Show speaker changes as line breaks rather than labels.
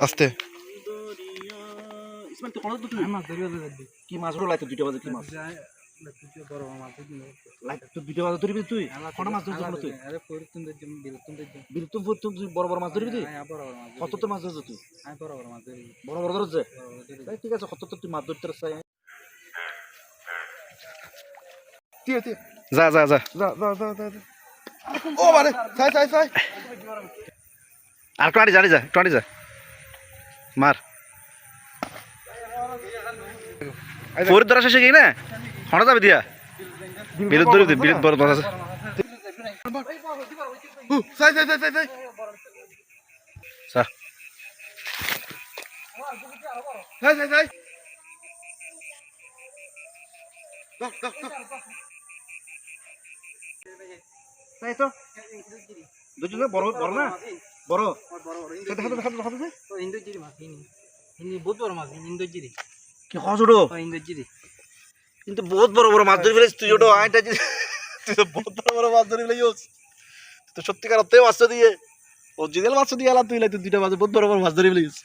আস্তে
ইসমাইল তো কোন তো তুই মাছ ধরিয়া দে কি মাছ হলো লাইতে 2টা বাজে কি মাছ তুই বড় মাছ লাইতে তো 2টা বাজে ধরবি তুই কোন মাছ ধরছিস তুই আরে পরিতুন দে বিলতুম তুই বড় বড় মাছ ধরবি তুই হ্যাঁ বড় বড় মাছ কত তো মাছ ধরছিস তুই আমি বড় বড় মাছ ধরি বড় বড় ধরছিস তাই ঠিক আছে কত তো তুই মাছ ধরতে রাস্তায়
যা যা যা ও মানে সাই আর টাড়ি যা মার ফোর ধরা শেষে কি না হনা যাবে দিয়া বিরুদ্ধ ধরে বিরুদ্ধ বড় বড় আছে সাই সা
তাই তো দুজনে বড় বড় না বড় ইন্দুজিরি মাছ ইনি বহুত বড় মাছ ইন্দুজিরি কি হজড়ো ইন্দুজিরি কিন্তু বহুত বড় বড় মাছ ধরে ফেলেছিস তুই ওটা আইটা তুই তো বহুত বড় মাছ ধরে ফেলেছিস তুই তো সত্যিকার অর্থে মাছ দিয়ে অরিজিনাল মাছ দিয়ে আলা তুই 2টা মাছ বহুত বড় মাছ ধরে ফেলেছিস